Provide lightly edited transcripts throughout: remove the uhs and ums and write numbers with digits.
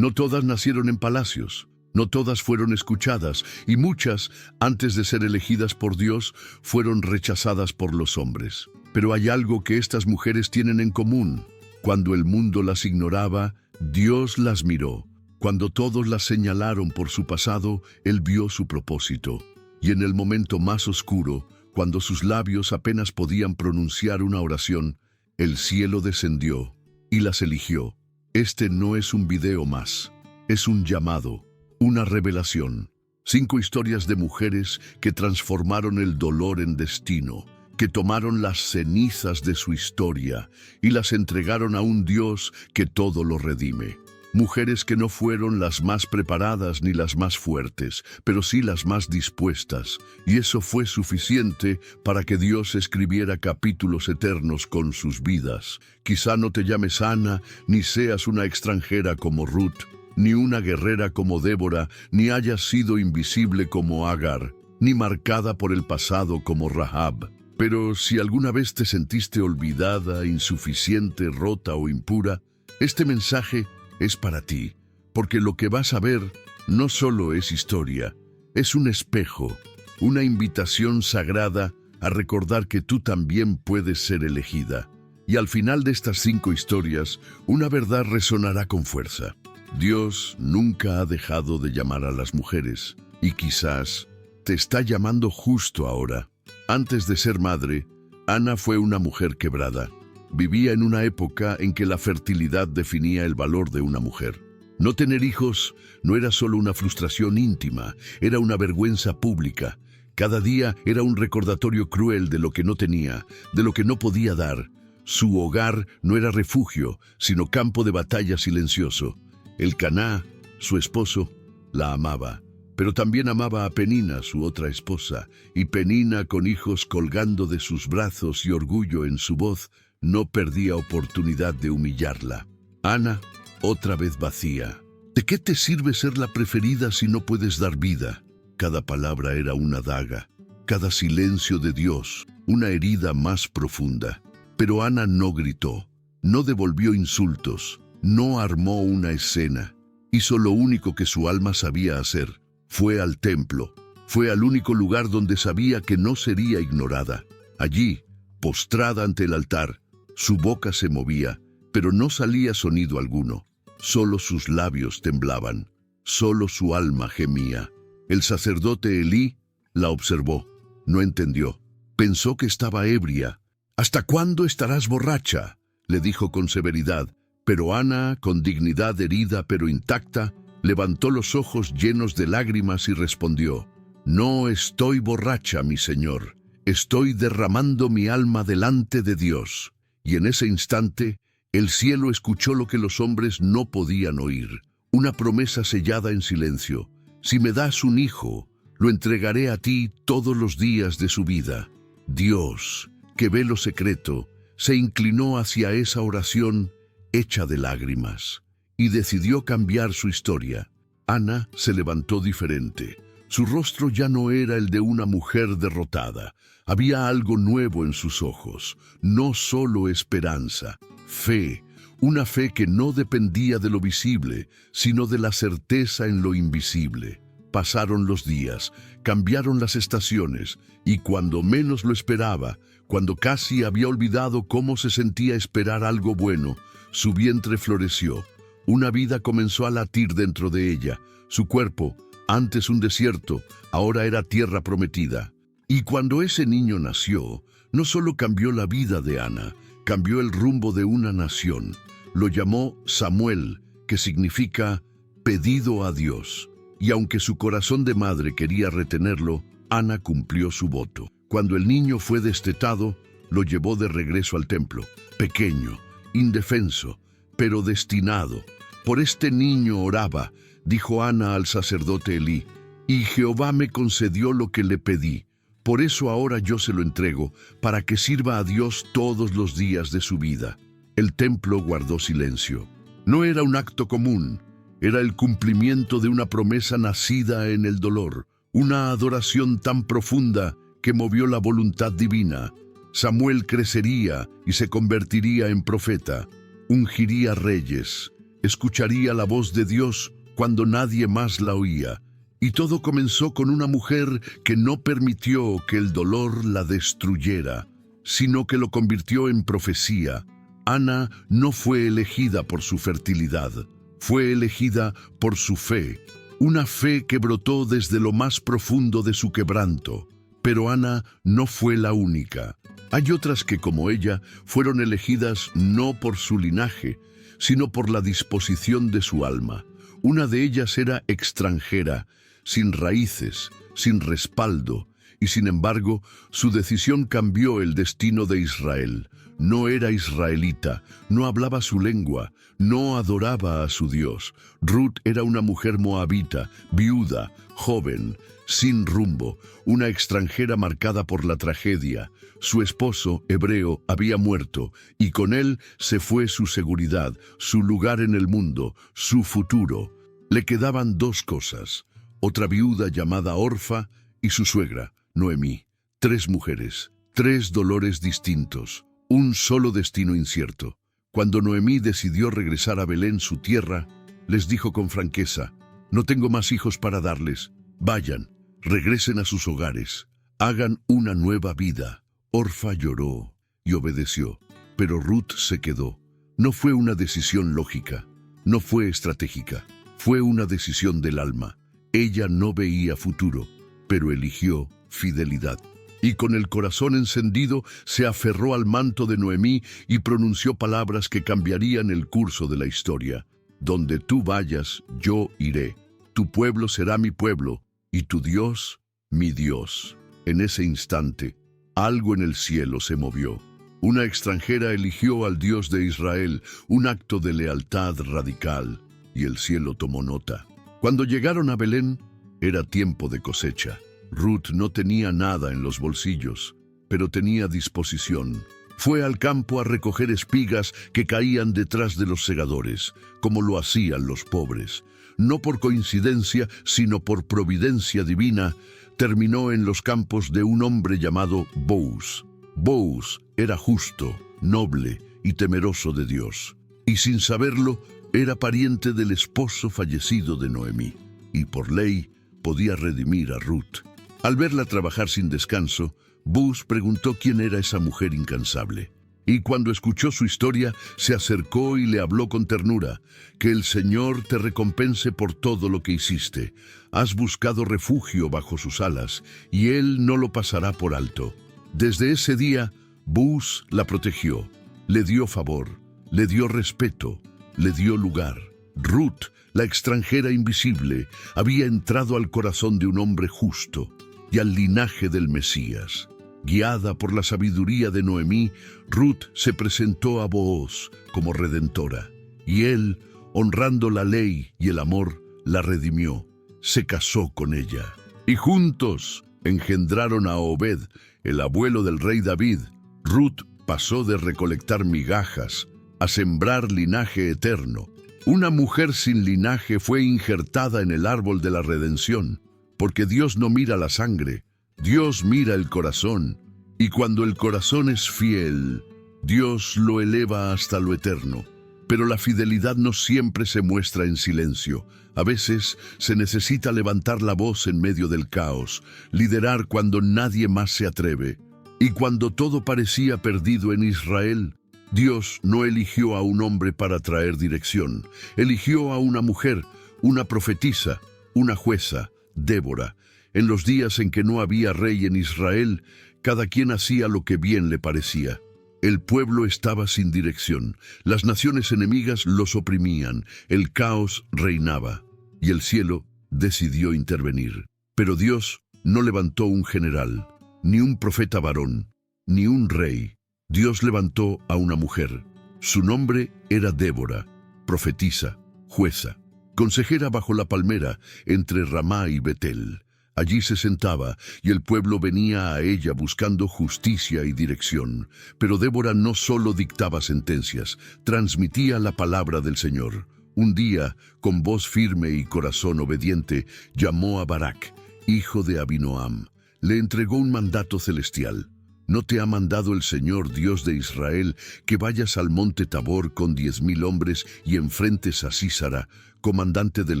No todas nacieron en palacios, no todas fueron escuchadas, y muchas, antes de ser elegidas por Dios, fueron rechazadas por los hombres. Pero hay algo que estas mujeres tienen en común. Cuando el mundo las ignoraba, Dios las miró. Cuando todos las señalaron por su pasado, Él vio su propósito. Y en el momento más oscuro, cuando sus labios apenas podían pronunciar una oración, el cielo descendió y las eligió. Este no es un video más, es un llamado, una revelación. 5 historias de mujeres que transformaron el dolor en destino, que tomaron las cenizas de su historia y las entregaron a un Dios que todo lo redime. Mujeres que no fueron las más preparadas ni las más fuertes, pero sí las más dispuestas, y eso fue suficiente para que Dios escribiera capítulos eternos con sus vidas. Quizá no te llames Ana, ni seas una extranjera como Ruth, ni una guerrera como Débora, ni hayas sido invisible como Agar, ni marcada por el pasado como Rahab. Pero si alguna vez te sentiste olvidada, insuficiente, rota o impura, este mensaje es para ti, porque lo que vas a ver no solo es historia, es un espejo, una invitación sagrada a recordar que tú también puedes ser elegida. Y al final de estas 5 historias, una verdad resonará con fuerza. Dios nunca ha dejado de llamar a las mujeres, y quizás te está llamando justo ahora. Antes de ser madre, Ana fue una mujer quebrada. Vivía en una época en que la fertilidad definía el valor de una mujer. No tener hijos no era solo una frustración íntima, era una vergüenza pública. Cada día era un recordatorio cruel de lo que no tenía, de lo que no podía dar. Su hogar no era refugio, sino campo de batalla silencioso. Elcaná, su esposo, la amaba, pero también amaba a Penina, su otra esposa, y Penina, con hijos colgando de sus brazos y orgullo en su voz, no perdía oportunidad de humillarla. Ana, otra vez vacía. ¿De qué te sirve ser la preferida si no puedes dar vida? Cada palabra era una daga, cada silencio de Dios, una herida más profunda. Pero Ana no gritó, no devolvió insultos, no armó una escena. Hizo lo único que su alma sabía hacer. Fue al templo, fue al único lugar donde sabía que no sería ignorada. Allí, postrada ante el altar, su boca se movía, pero no salía sonido alguno. Solo sus labios temblaban, solo su alma gemía. El sacerdote Elí la observó, no entendió. Pensó que estaba ebria. «¿Hasta cuándo estarás borracha?», le dijo con severidad. Pero Ana, con dignidad herida pero intacta, levantó los ojos llenos de lágrimas y respondió: «No estoy borracha, mi señor. Estoy derramando mi alma delante de Dios». Y en ese instante, el cielo escuchó lo que los hombres no podían oír. Una promesa sellada en silencio. «Si me das un hijo, lo entregaré a ti todos los días de su vida». Dios, que ve lo secreto, se inclinó hacia esa oración hecha de lágrimas y decidió cambiar su historia. Ana se levantó diferente. Su rostro ya no era el de una mujer derrotada. Había algo nuevo en sus ojos, no solo esperanza, fe, una fe que no dependía de lo visible, sino de la certeza en lo invisible. Pasaron los días, cambiaron las estaciones, y cuando menos lo esperaba, cuando casi había olvidado cómo se sentía esperar algo bueno, su vientre floreció. Una vida comenzó a latir dentro de ella. Su cuerpo, antes un desierto, ahora era tierra prometida. Y cuando ese niño nació, no solo cambió la vida de Ana, cambió el rumbo de una nación. Lo llamó Samuel, que significa pedido a Dios. Y aunque su corazón de madre quería retenerlo, Ana cumplió su voto. Cuando el niño fue destetado, lo llevó de regreso al templo, pequeño, indefenso, pero destinado. «Por este niño oraba», dijo Ana al sacerdote Elí, «y Jehová me concedió lo que le pedí. Por eso ahora yo se lo entrego, para que sirva a Dios todos los días de su vida». El templo guardó silencio. No era un acto común, era el cumplimiento de una promesa nacida en el dolor, una adoración tan profunda que movió la voluntad divina. Samuel crecería y se convertiría en profeta, ungiría reyes, escucharía la voz de Dios cuando nadie más la oía. Y todo comenzó con una mujer que no permitió que el dolor la destruyera, sino que lo convirtió en profecía. Ana no fue elegida por su fertilidad, fue elegida por su fe, una fe que brotó desde lo más profundo de su quebranto. Pero Ana no fue la única. Hay otras que, como ella, fueron elegidas no por su linaje, sino por la disposición de su alma. Una de ellas era extranjera, sin raíces, sin respaldo, y sin embargo, su decisión cambió el destino de Israel. No era israelita, no hablaba su lengua, no adoraba a su Dios. Ruth era una mujer moabita, viuda, joven, sin rumbo, una extranjera marcada por la tragedia. Su esposo, hebreo, había muerto, y con él se fue su seguridad, su lugar en el mundo, su futuro. Le quedaban dos cosas: otra viuda llamada Orfa y su suegra, Noemí. 3 mujeres, 3 dolores distintos, un solo destino incierto. Cuando Noemí decidió regresar a Belén, su tierra, les dijo con franqueza: no tengo más hijos para darles. Vayan, regresen a sus hogares, hagan una nueva vida. Orfa lloró y obedeció, pero Ruth se quedó. No fue una decisión lógica, no fue estratégica, fue una decisión del alma. Ella no veía futuro, pero eligió fidelidad. Y con el corazón encendido se aferró al manto de Noemí y pronunció palabras que cambiarían el curso de la historia. Donde tú vayas, yo iré. Tu pueblo será mi pueblo, y tu Dios, mi Dios. En ese instante, algo en el cielo se movió. Una extranjera eligió al Dios de Israel, un acto de lealtad radical, y el cielo tomó nota. Cuando llegaron a Belén, era tiempo de cosecha. Ruth no tenía nada en los bolsillos, pero tenía disposición. Fue al campo a recoger espigas que caían detrás de los segadores, como lo hacían los pobres. No por coincidencia, sino por providencia divina, terminó en los campos de un hombre llamado Boaz. Boaz era justo, noble y temeroso de Dios. Y sin saberlo, era pariente del esposo fallecido de Noemí, y por ley podía redimir a Ruth. Al verla trabajar sin descanso, Boaz preguntó quién era esa mujer incansable. Y cuando escuchó su historia, se acercó y le habló con ternura: que el Señor te recompense por todo lo que hiciste. Has buscado refugio bajo sus alas, y Él no lo pasará por alto. Desde ese día, Boaz la protegió, le dio favor, le dio respeto, le dio lugar. Ruth, la extranjera invisible, había entrado al corazón de un hombre justo y al linaje del Mesías. Guiada por la sabiduría de Noemí, Ruth se presentó a Booz como redentora, y él, honrando la ley y el amor, la redimió. Se casó con ella, y juntos engendraron a Obed, el abuelo del rey David. Ruth pasó de recolectar migajas a sembrar linaje eterno. Una mujer sin linaje fue injertada en el árbol de la redención, porque Dios no mira la sangre, Dios mira el corazón, y cuando el corazón es fiel, Dios lo eleva hasta lo eterno. Pero la fidelidad no siempre se muestra en silencio. A veces se necesita levantar la voz en medio del caos, liderar cuando nadie más se atreve. Y cuando todo parecía perdido en Israel, Dios no eligió a un hombre para traer dirección. Eligió a una mujer, una profetisa, una jueza, Débora. En los días en que no había rey en Israel, cada quien hacía lo que bien le parecía. El pueblo estaba sin dirección, las naciones enemigas los oprimían, el caos reinaba, y el cielo decidió intervenir. Pero Dios no levantó un general, ni un profeta varón, ni un rey. Dios levantó a una mujer. Su nombre era Débora, profetisa, jueza, consejera bajo la palmera entre Ramá y Betel. Allí se sentaba, y el pueblo venía a ella buscando justicia y dirección. Pero Débora no solo dictaba sentencias, transmitía la palabra del Señor. Un día, con voz firme y corazón obediente, llamó a Barak, hijo de Abinoam. Le entregó un mandato celestial: ¿No te ha mandado el Señor Dios de Israel que vayas al monte Tabor con 10,000 hombres y enfrentes a Sísara, comandante del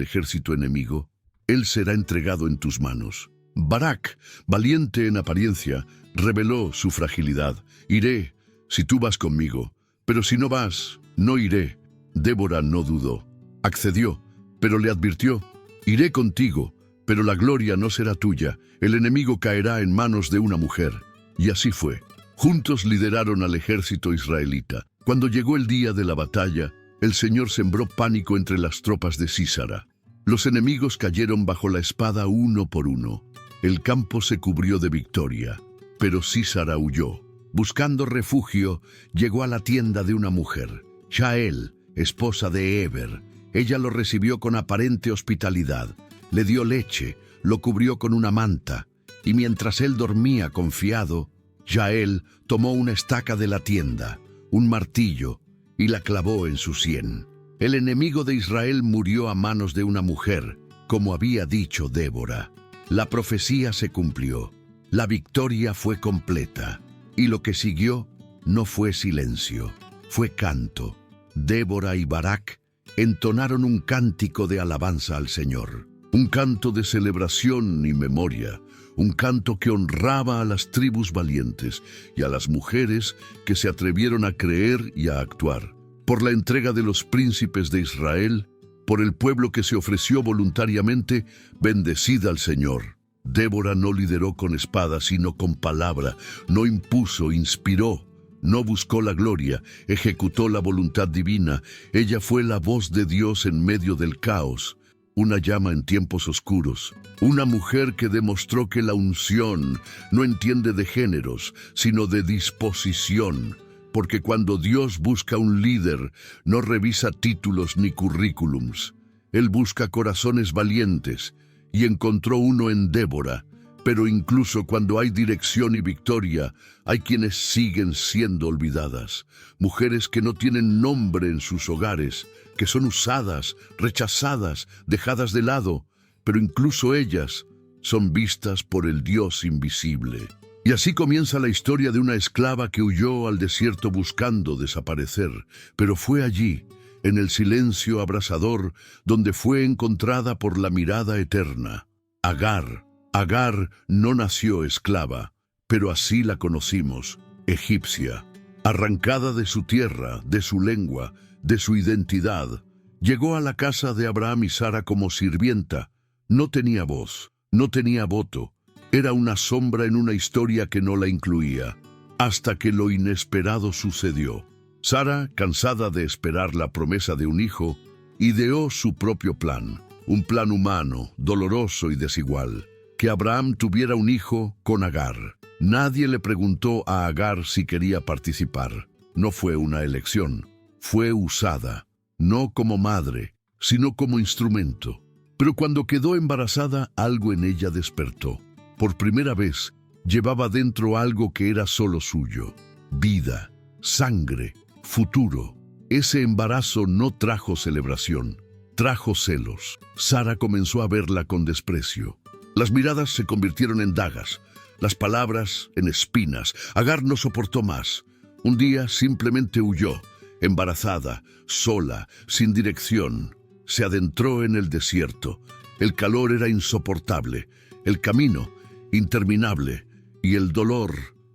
ejército enemigo? Él será entregado en tus manos. Barak, valiente en apariencia, reveló su fragilidad. Iré, si tú vas conmigo, pero si no vas, no iré. Débora no dudó. Accedió, pero le advirtió: iré contigo, pero la gloria no será tuya. El enemigo caerá en manos de una mujer. Y así fue. Juntos lideraron al ejército israelita. Cuando llegó el día de la batalla, el Señor sembró pánico entre las tropas de Sísara. Los enemigos cayeron bajo la espada uno por uno. El campo se cubrió de victoria, pero Sísara huyó. Buscando refugio, llegó a la tienda de una mujer, Jael, esposa de Heber. Ella lo recibió con aparente hospitalidad, le dio leche, lo cubrió con una manta, y mientras él dormía confiado, Jael tomó una estaca de la tienda, un martillo, y la clavó en su sien. El enemigo de Israel murió a manos de una mujer, como había dicho Débora. La profecía se cumplió, la victoria fue completa, y lo que siguió no fue silencio, fue canto. Débora y Barak entonaron un cántico de alabanza al Señor, un canto de celebración y memoria, un canto que honraba a las tribus valientes y a las mujeres que se atrevieron a creer y a actuar, por la entrega de los príncipes de Israel, por el pueblo que se ofreció voluntariamente. Bendecid al Señor. Débora no lideró con espada, sino con palabra, no impuso, inspiró, no buscó la gloria, ejecutó la voluntad divina. Ella fue la voz de Dios en medio del caos, una llama en tiempos oscuros, una mujer que demostró que la unción no entiende de géneros, sino de disposición, porque cuando Dios busca un líder, no revisa títulos ni currículums. Él busca corazones valientes, y encontró uno en Débora. Pero incluso cuando hay dirección y victoria, hay quienes siguen siendo olvidadas. Mujeres que no tienen nombre en sus hogares, que son usadas, rechazadas, dejadas de lado, pero incluso ellas son vistas por el Dios invisible. Y así comienza la historia de una esclava que huyó al desierto buscando desaparecer, pero fue allí, en el silencio abrasador, donde fue encontrada por la mirada eterna. Agar. Agar no nació esclava, pero así la conocimos, egipcia. Arrancada de su tierra, de su lengua, de su identidad, llegó a la casa de Abraham y Sara como sirvienta. No tenía voz, no tenía voto. Era una sombra en una historia que no la incluía, hasta que lo inesperado sucedió. Sara, cansada de esperar la promesa de un hijo, ideó su propio plan, un plan humano, doloroso y desigual. Que Abraham tuviera un hijo con Agar. Nadie le preguntó a Agar si quería participar. No fue una elección. Fue usada, no como madre, sino como instrumento. Pero cuando quedó embarazada, algo en ella despertó. Por primera vez, llevaba dentro algo que era solo suyo. Vida, sangre, futuro. Ese embarazo no trajo celebración, trajo celos. Sara comenzó a verla con desprecio. Las miradas se convirtieron en dagas, las palabras en espinas. Agar no soportó más. Un día simplemente huyó, embarazada, sola, sin dirección. Se adentró en el desierto. El calor era insoportable, el camino interminable y el dolor,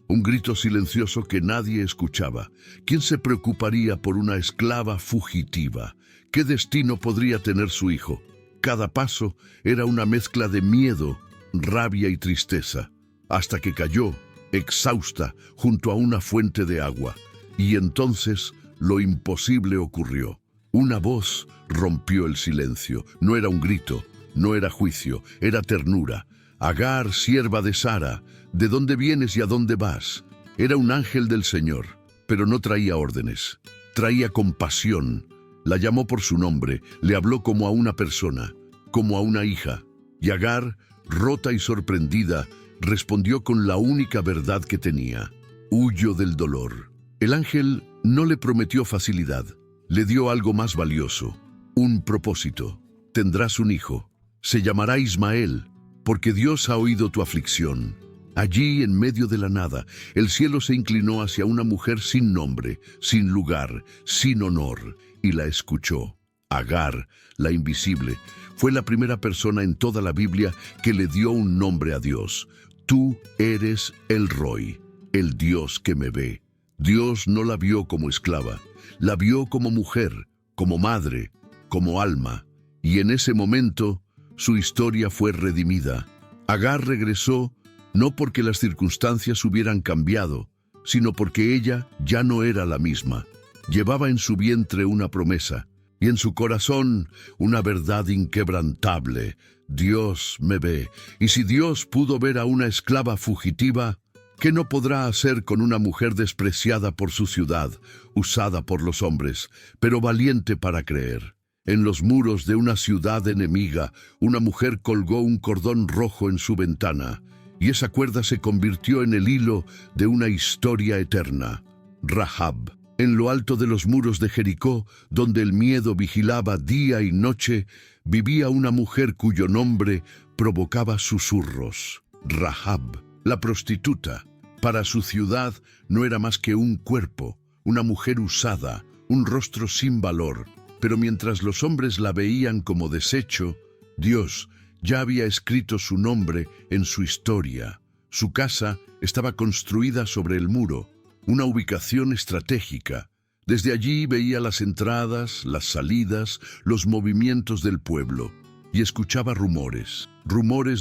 un grito silencioso que nadie escuchaba. ¿Quién se preocuparía por una esclava fugitiva? ¿Qué destino podría tener su hijo? Cada paso era una mezcla de miedo, rabia y tristeza, hasta que cayó, exhausta, junto a una fuente de agua. Y entonces lo imposible ocurrió. Una voz rompió el silencio. No era un grito, no era juicio, era ternura. Agar, sierva de Sara, ¿de dónde vienes y a dónde vas? Era un ángel del Señor, pero no traía órdenes. Traía compasión. La llamó por su nombre, le habló como a una persona, como a una hija. Y Agar, rota y sorprendida, respondió con la única verdad que tenía: huyo del dolor. El ángel no le prometió facilidad, le dio algo más valioso, un propósito. Tendrás un hijo, se llamará Ismael, porque Dios ha oído tu aflicción. Allí, en medio de la nada, el cielo se inclinó hacia una mujer sin nombre, sin lugar, sin honor, y la escuchó. Agar, la invisible, fue la primera persona en toda la Biblia que le dio un nombre a Dios. Tú eres el Roy, el Dios que me ve. Dios no la vio como esclava, la vio como mujer, como madre, como alma, y en ese momento su historia fue redimida. Agar regresó no porque las circunstancias hubieran cambiado, sino porque ella ya no era la misma. Llevaba en su vientre una promesa y en su corazón una verdad inquebrantable. Dios me ve, y si Dios pudo ver a una esclava fugitiva, ¿qué no podrá hacer con una mujer despreciada por su ciudad, usada por los hombres, pero valiente para creer? En los muros de una ciudad enemiga, una mujer colgó un cordón rojo en su ventana, y esa cuerda se convirtió en el hilo de una historia eterna. Rahab. En lo alto de los muros de Jericó, donde el miedo vigilaba día y noche, vivía una mujer cuyo nombre provocaba susurros. Rahab, la prostituta. Para su ciudad no era más que un cuerpo, una mujer usada, un rostro sin valor. Pero mientras los hombres la veían como desecho, Dios ya había escrito su nombre en su historia. Su casa estaba construida sobre el muro, una ubicación estratégica. Desde allí veía las entradas, las salidas, los movimientos del pueblo, y escuchaba rumores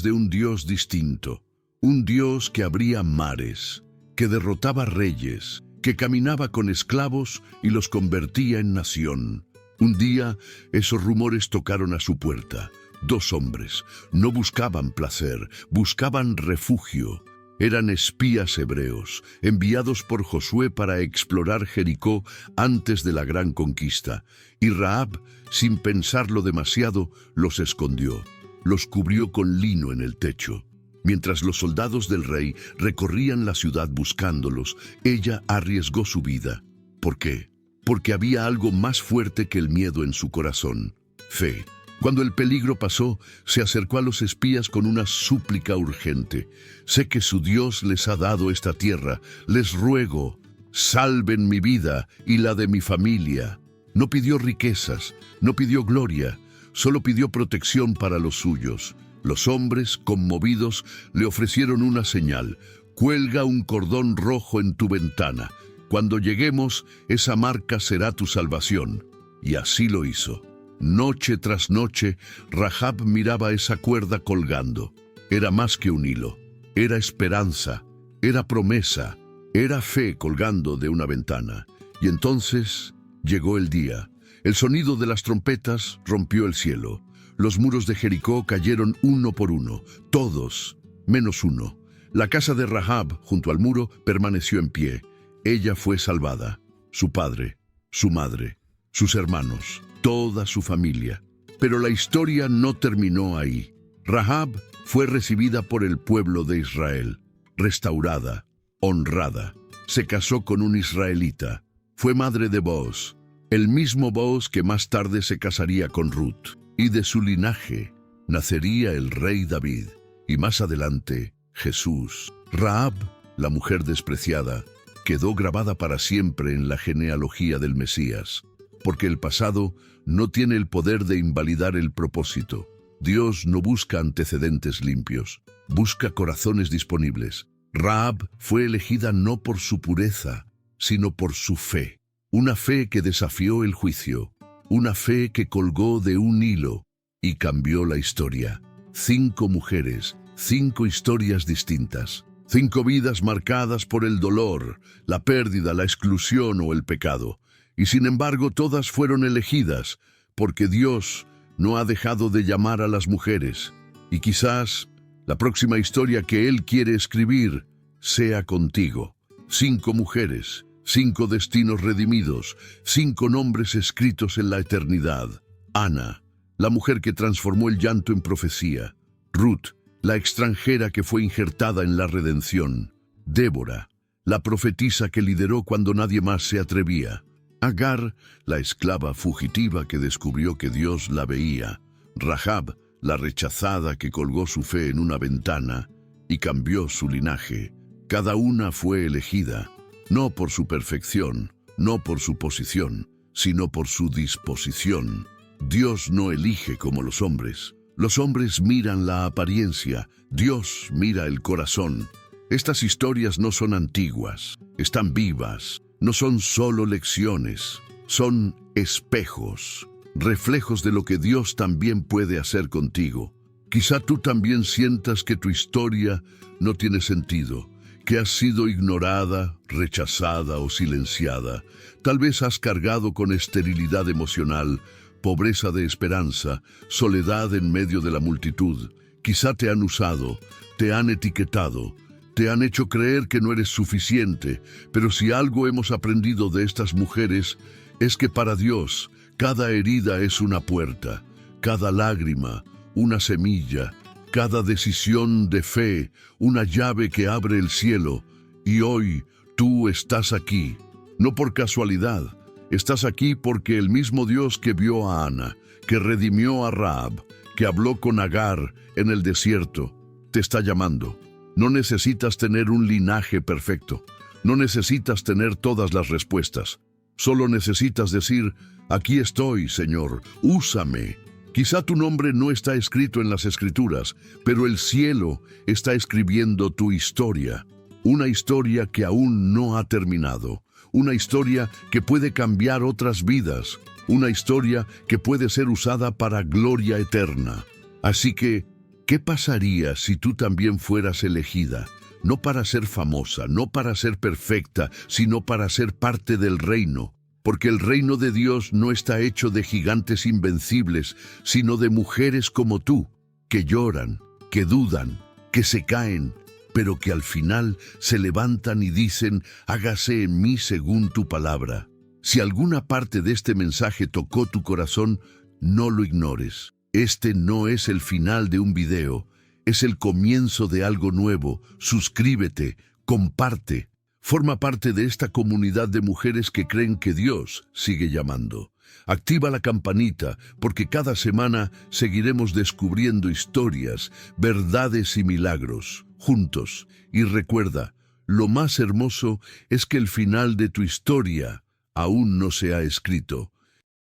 de un Dios distinto, un Dios que abría mares, que derrotaba reyes, que caminaba con esclavos y los convertía en nación. Un día, esos rumores tocaron a su puerta. Dos hombres no buscaban placer, buscaban refugio. Eran espías hebreos, enviados por Josué para explorar Jericó antes de la gran conquista. Y Rahab, sin pensarlo demasiado, los escondió. Los cubrió con lino en el techo. Mientras los soldados del rey recorrían la ciudad buscándolos, ella arriesgó su vida. ¿Por qué? Porque había algo más fuerte que el miedo en su corazón: fe. Cuando el peligro pasó, se acercó a los espías con una súplica urgente. Sé que su Dios les ha dado esta tierra. Les ruego, salven mi vida y la de mi familia. No pidió riquezas, no pidió gloria, solo pidió protección para los suyos. Los hombres, conmovidos, le ofrecieron una señal: cuelga un cordón rojo en tu ventana. Cuando lleguemos, esa marca será tu salvación. Y así lo hizo. Noche tras noche, Rahab miraba esa cuerda colgando. Era más que un hilo. Era esperanza, era promesa, era fe colgando de una ventana. Y entonces llegó el día. El sonido de las trompetas rompió el cielo. Los muros de Jericó cayeron uno por uno, todos, menos uno. La casa de Rahab, junto al muro, permaneció en pie. Ella fue salvada. Su padre, su madre, sus hermanos, toda su familia. Pero la historia no terminó ahí. Rahab fue recibida por el pueblo de Israel, restaurada, honrada. Se casó con un israelita. Fue madre de Booz, el mismo Booz que más tarde se casaría con Ruth. Y de su linaje nacería el rey David, y más adelante, Jesús. Rahab, la mujer despreciada, quedó grabada para siempre en la genealogía del Mesías, porque el pasado no tiene el poder de invalidar el propósito. Dios no busca antecedentes limpios, busca corazones disponibles. Rahab fue elegida no por su pureza, sino por su fe. Una fe que desafió el juicio, una fe que colgó de un hilo y cambió la historia. 5 mujeres, 5 historias distintas, 5 vidas marcadas por el dolor, la pérdida, la exclusión o el pecado. Y sin embargo, todas fueron elegidas, porque Dios no ha dejado de llamar a las mujeres. Y quizás la próxima historia que Él quiere escribir sea contigo. 5 mujeres, 5 destinos redimidos, 5 nombres escritos en la eternidad. Ana, la mujer que transformó el llanto en profecía. Ruth, la extranjera que fue injertada en la redención. Débora, la profetisa que lideró cuando nadie más se atrevía. Agar, la esclava fugitiva que descubrió que Dios la veía. Rahab, la rechazada que colgó su fe en una ventana. y cambió su linaje. Cada una fue elegida, no por su perfección, no por su posición, sino por su disposición. Dios no elige como los hombres. Los hombres miran la apariencia, Dios mira el corazón. Estas historias no son antiguas, están vivas, no son solo lecciones, son espejos, reflejos de lo que Dios también puede hacer contigo. Quizá tú también sientas que tu historia no tiene sentido, que has sido ignorada, rechazada o silenciada. Tal vez has cargado con esterilidad emocional, pobreza de esperanza, soledad en medio de la multitud. Quizá te han usado, te han etiquetado, te han hecho creer que no eres suficiente, pero si algo hemos aprendido de estas mujeres, es que para Dios, cada herida es una puerta, cada lágrima, una semilla, cada decisión de fe, una llave que abre el cielo. Y hoy tú estás aquí, no por casualidad, estás aquí porque el mismo Dios que vio a Ana, que redimió a Rahab, que habló con Agar en el desierto, te está llamando. No necesitas tener un linaje perfecto, no necesitas tener todas las respuestas. Solo necesitas decir, aquí estoy, Señor, úsame. Quizá tu nombre no está escrito en las Escrituras, pero el cielo está escribiendo tu historia. Una historia que aún no ha terminado. Una historia que puede cambiar otras vidas. Una historia que puede ser usada para gloria eterna. Así que, ¿qué pasaría si tú también fueras elegida? No para ser famosa, no para ser perfecta, sino para ser parte del reino. Porque el reino de Dios no está hecho de gigantes invencibles, sino de mujeres como tú, que lloran, que dudan, que se caen, pero que al final se levantan y dicen, hágase en mí según tu palabra. Si alguna parte de este mensaje tocó tu corazón, no lo ignores. Este no es el final de un video, es el comienzo de algo nuevo. Suscríbete, comparte. Forma parte de esta comunidad de mujeres que creen que Dios sigue llamando. Activa la campanita, porque cada semana seguiremos descubriendo historias, verdades y milagros, juntos. Y recuerda, lo más hermoso es que el final de tu historia aún no se ha escrito.